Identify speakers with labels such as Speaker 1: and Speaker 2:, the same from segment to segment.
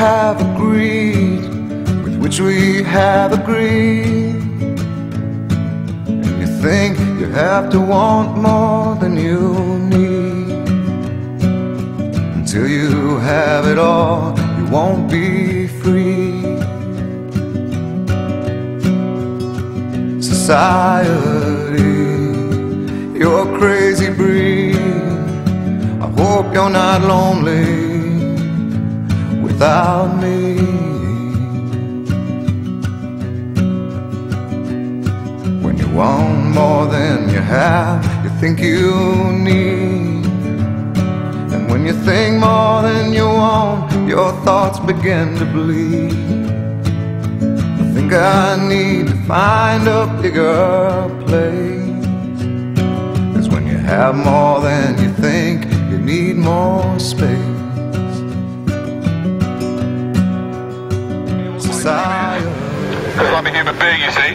Speaker 1: have agreed, with which we have agreed. And you think you have to want more than you need. Until you have it all, you won't be free. Society, you're a crazy breed. I hope you're not lonely without me. When you want more than you have, you think you need. And when you think more than you want, your thoughts begin to bleed. I think I need to find a bigger place. 'Cause when you have more than you think, you need more space.
Speaker 2: Because I'm a human being, you see.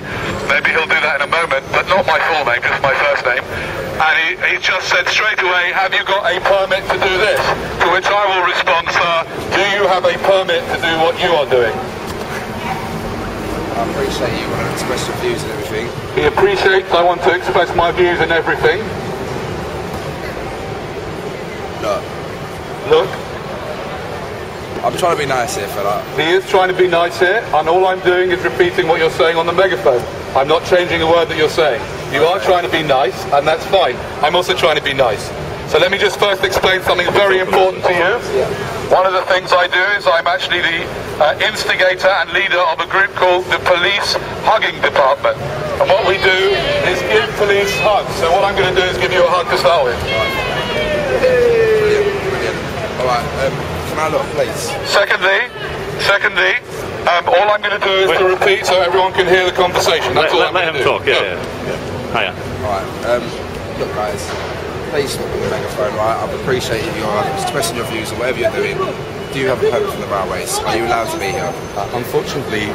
Speaker 2: Maybe he'll do that in a moment, but not my full name, just my first name. And he just said straight away, have you got a permit to do this? To which I will respond, sir, do you have a permit to do what you are doing?
Speaker 3: I appreciate you want to express your views and everything.
Speaker 2: He appreciates I want to express my views and everything.
Speaker 3: Look.
Speaker 2: Look.
Speaker 3: I'm trying to be nice here, fella.
Speaker 2: He is trying to be nice here, and all I'm doing is repeating what you're saying on the megaphone. I'm not changing a word that you're saying. You are trying to be nice, and that's fine. I'm also trying to be nice. So let me just first explain something very important to you. One of the things I do is I'm actually the instigator and leader of a group called the Police Hugging Department. And what we do is give police hugs. So what I'm going to do is give you a hug to start with.
Speaker 3: Brilliant, brilliant. All right, can I look, please?
Speaker 2: Secondly, all I'm going to do is to repeat so everyone can hear the conversation. That's all I'm going to do.
Speaker 4: Let him talk, yeah. Hiya.
Speaker 3: All right, look guys, please stop on the megaphone, right? I've appreciated you expressing your views or whatever you're doing. Do you have a permit from the railways? Are you allowed to be here?
Speaker 5: Unfortunately,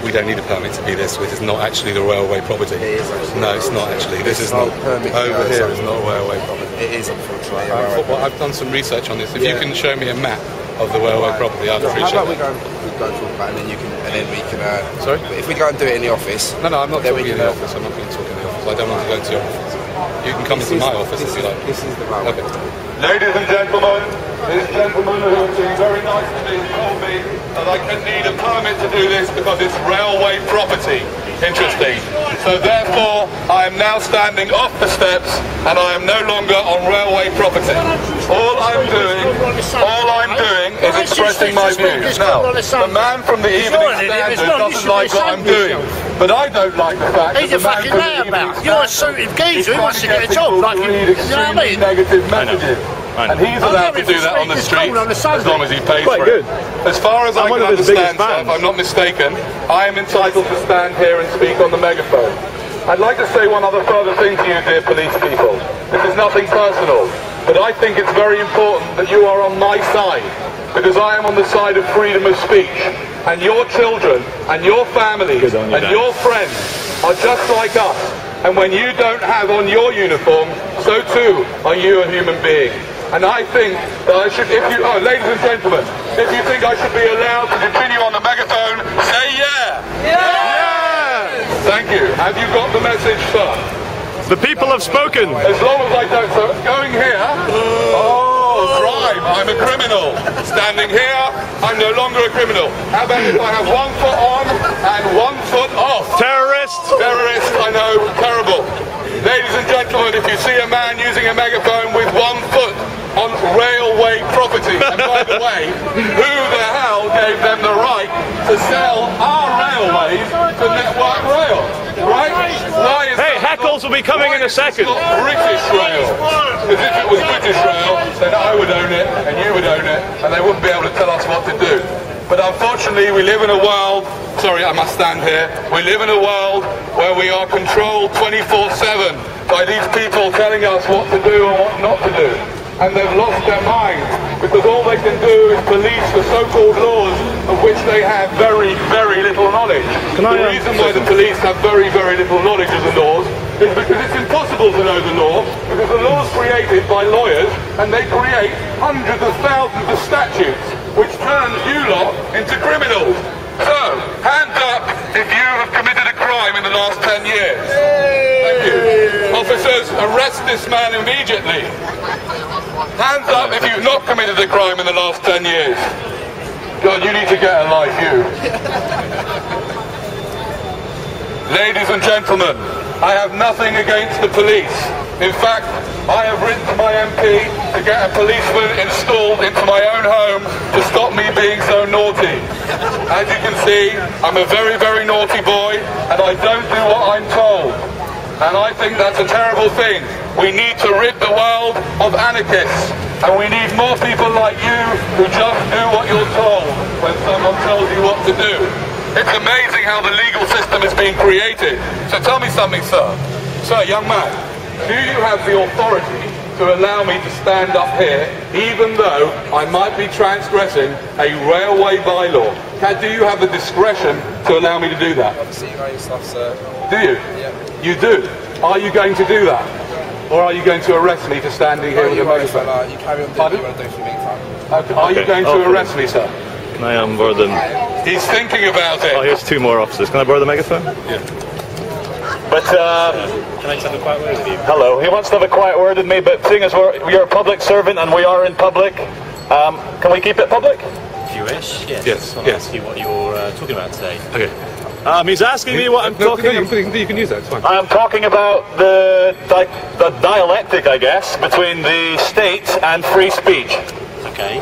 Speaker 5: we don't need a permit to be this. This is not actually the railway property.
Speaker 3: It is actually.
Speaker 5: No, it's not actually. This is not. Over here is not railway property.
Speaker 3: It is, unfortunately.
Speaker 5: I've done some research on this. If you can show me a map of the railway property, I'd appreciate it.
Speaker 3: How about we go and talk about it, and then we can.
Speaker 5: Sorry?
Speaker 3: If we go and do it in the office.
Speaker 5: No, I'm not talking in the office. I'm not going to talk in the office. I don't want to go to your office. You can come into my office if you like.
Speaker 3: This is the railway.
Speaker 5: Okay.
Speaker 2: Ladies and gentlemen, this gentleman who has been very nice to me told me that I can need a permit to do this because it's railway property. Interesting. So therefore, I am now standing off the steps and I am no longer on railway property. All I'm doing is expressing my views. Now, the man from the Evening Standard doesn't like what I'm doing, but I don't like the fact that the man from the Evening Standard
Speaker 6: you're a suited geezer who wants to get a job, like you know what I mean?
Speaker 2: Negative messages. And he's allowed to do that on the street as long as he pays for it. As far as I can understand, sir, if I'm not mistaken, I am entitled to stand here and speak on the megaphone. I'd like to say one other further thing to you, dear police people. This is nothing personal, but I think it's very important that you are on my side, because I am on the side of freedom of speech. And your children, and your families, and your friends are just like us. And when you don't have on your uniform, so too are you a human being. And I think that I should, ladies and gentlemen, if you think I should be allowed to continue on the megaphone, say yeah! Yeah! Thank you. Have you got the message, sir?
Speaker 4: The people have spoken.
Speaker 2: As long as I don't, so going here, crime, I'm a criminal. Standing here, I'm no longer a criminal. How about if I have 1 foot on and 1 foot off?
Speaker 4: Terrorist!
Speaker 2: Terrorist, I know, terrible. Ladies and gentlemen, if you see a man using a megaphone with 1 foot on railway property, and by the way, who the hell gave them the right to sell our railways to Network Rail? Right? Why is
Speaker 4: Hey, Heckles will be coming in a second.
Speaker 2: It's not British Rail. Because if it was British Rail, then I would own it, and you would own it, and they wouldn't be able to tell us what to do. But unfortunately, we live in a world, sorry, I must stand here, we live in a world where we are controlled 24/7 by these people telling us what to do and what not to do. And they've lost their minds, because all they can do is police the so-called laws of which they have very, very little knowledge. The reason why the police have very, very little knowledge of the laws is because it's impossible to know the law, because the law is created by lawyers, and they create hundreds of thousands of statutes. which turns you lot into criminals. So, hands up if you have committed a crime in the last 10 years. Thank you. Officers, arrest this man immediately. Hands up if you've not committed a crime in the last 10 years. God, you need to get a life, you. Ladies and gentlemen, I have nothing against the police. In fact, I have written to my MP to get a policeman installed into my own home to stop me being so naughty. As you can see, I'm a very, very naughty boy, and I don't do what I'm told. And I think that's a terrible thing. We need to rid the world of anarchists, and we need more people like you who just do what you're told when someone tells you what to do. It's amazing how the legal system is being created. So tell me something, sir. Sir, young man, do you have the authority to allow me to stand up here, even though I might be transgressing a railway bylaw? Do you have the discretion to allow me to do that?
Speaker 3: Obviously, you know your stuff, sir.
Speaker 2: Do you?
Speaker 3: Yeah.
Speaker 2: You do? Are you going to do that? Or are you going to arrest me for standing here with a microphone?
Speaker 3: You carry on doing what you want to do for me,
Speaker 2: Okay. Are you going to arrest me, sir?
Speaker 4: Can I borrow them?
Speaker 2: He's thinking about it.
Speaker 4: Oh, here's 2 more officers. Can I borrow the megaphone?
Speaker 2: Yeah.
Speaker 4: But,
Speaker 7: Can I just have a quiet word with you?
Speaker 4: hello. He wants to have a quiet word with me, but seeing as you're a public servant and we are in public, can we keep it public?
Speaker 7: If you wish, yes.
Speaker 2: Yes,
Speaker 7: I want to
Speaker 2: yes.
Speaker 7: ask you what you're talking about today.
Speaker 2: Okay.
Speaker 4: He's asking me what I'm talking about.
Speaker 2: You can use that, it's fine.
Speaker 4: I'm talking about the dialectic, I guess, between the state and free speech.
Speaker 7: Okay.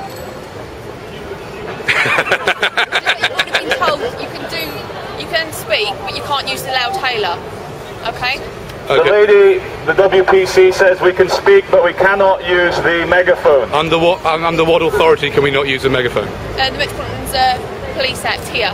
Speaker 8: You've been told you can speak, but you can't use the loud hailer. Okay?
Speaker 4: The WPC says we can speak, but we cannot use the megaphone.
Speaker 2: Under what authority can we not use a megaphone?
Speaker 8: The Metropolitan's Police Act here.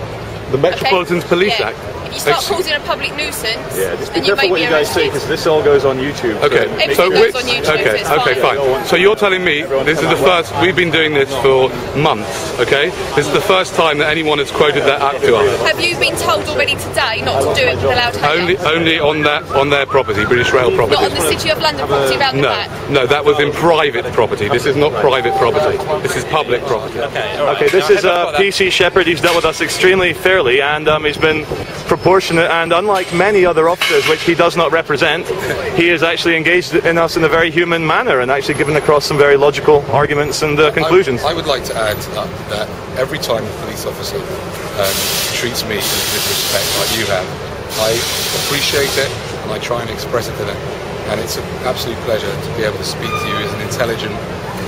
Speaker 2: The Metropolitan's
Speaker 8: Okay?
Speaker 2: Police
Speaker 8: Yeah.
Speaker 2: Act?
Speaker 8: If you start causing a public nuisance,
Speaker 4: Just be
Speaker 8: then you
Speaker 4: careful
Speaker 8: may
Speaker 4: what
Speaker 8: be
Speaker 4: you guys say,
Speaker 8: arrested.
Speaker 4: because this all goes on YouTube.
Speaker 2: Okay,
Speaker 8: Everything goes on YouTube, so it's
Speaker 2: okay,
Speaker 8: fine.
Speaker 2: fine. So you're telling me this is the first, we've been doing this for months, okay? This is the first time that anyone has quoted that act to us.
Speaker 8: Have you been told already today not to do it with the loud hailer?
Speaker 2: Only on their property, British Rail property.
Speaker 8: Not on the City of London property around the back?
Speaker 2: No, that was in private property. This is not private property. This is public property.
Speaker 7: Okay, all right.
Speaker 4: Okay, this is PC Shepherd. He's dealt with us extremely fairly, and he's been proportionate, and unlike many other officers which he does not represent, he has actually engaged in us in a very human manner and actually given across some very logical arguments and conclusions.
Speaker 5: I would like to add that every time a police officer treats me with respect like you have, I appreciate it and I try and express it to them. And it's an absolute pleasure to be able to speak to you as an intelligent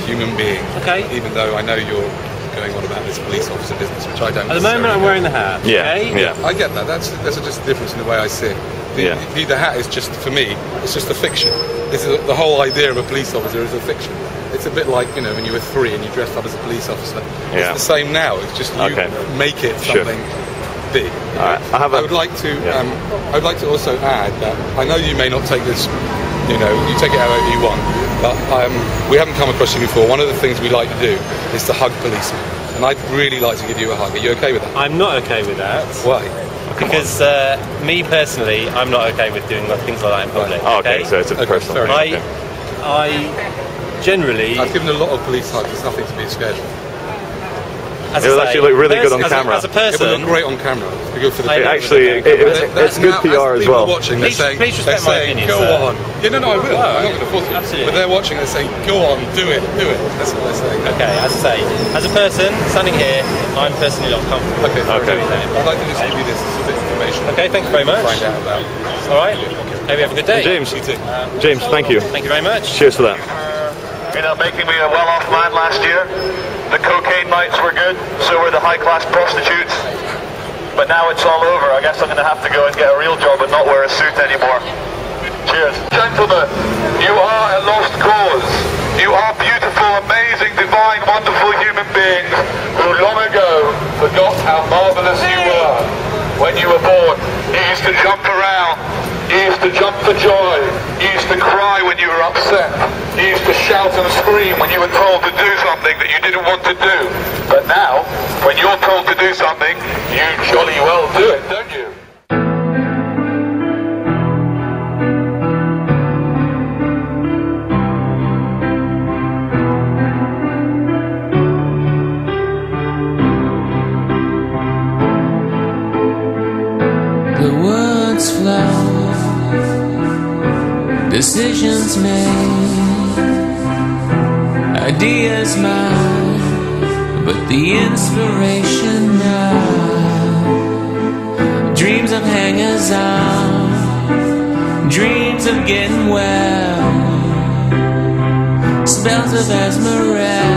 Speaker 5: human being.
Speaker 7: Okay.
Speaker 5: Even though I know you're going on about this police officer business, which I don't.
Speaker 7: At the moment, I'm wearing the hat. Okay?
Speaker 4: Yeah.
Speaker 5: I get that. That's just a difference in the way I see it. The hat is just, for me, it's just a fiction. The whole idea of a police officer is a fiction. It's a bit like, when you were 3 and you dressed up as a police officer.
Speaker 4: Yeah.
Speaker 5: It's the same now. It's just you make it something big. I would like to also add that I know you may not take this, you take it however you want, but we haven't come across you before. One of the things we like to do is to hug policemen, and I'd really like to give you a hug. Are you okay with that?
Speaker 7: I'm not okay with that.
Speaker 5: Why?
Speaker 7: Because me personally, I'm not okay with doing things like that in public.
Speaker 4: Oh, okay, so it's a personal thing.
Speaker 7: I generally...
Speaker 5: I've given a lot of police hugs. There's nothing to be scared of.
Speaker 7: It
Speaker 4: would actually look really good on camera.
Speaker 7: As a person...
Speaker 5: It would look great on camera. It'd be good for the
Speaker 4: it's good PR as well.
Speaker 5: Watching,
Speaker 7: please respect my opinion,
Speaker 5: go
Speaker 7: sir.
Speaker 5: on. Yeah, no, I will. I'm not going to force you.
Speaker 7: Absolutely.
Speaker 5: But they're watching and saying, go on, do it. That's what they're saying.
Speaker 7: Okay, as I say, as a person standing here, I'm personally not comfortable.
Speaker 5: Okay.
Speaker 7: doing that.
Speaker 5: I'd like to just give you this as a bit of information.
Speaker 7: Okay, thank you very much.
Speaker 5: Find out about.
Speaker 7: All right. Maybe have a good day.
Speaker 4: James,
Speaker 5: You too.
Speaker 4: James, thank you.
Speaker 7: Thank you very much.
Speaker 4: Cheers for that.
Speaker 9: You're not making me a well-off man last year. The cocaine nights were good, so were the high-class prostitutes. But now it's all over. I guess I'm going to have to go and get a real job and not wear a suit anymore. Cheers. Gentlemen, you are a lost cause. You are beautiful, amazing, divine, wonderful human beings who long ago forgot how marvelous you were when you were born. You used to jump around. You used to jump for joy. You used to cry when you were upset. You used to shout and scream when you were told to do something that you didn't want to do. But now, when you're told to do something, you jolly well do it, don't you?
Speaker 10: ideas mine, but the inspiration now. Dreams of hangers on, dreams of getting well, spells of Esmeralda.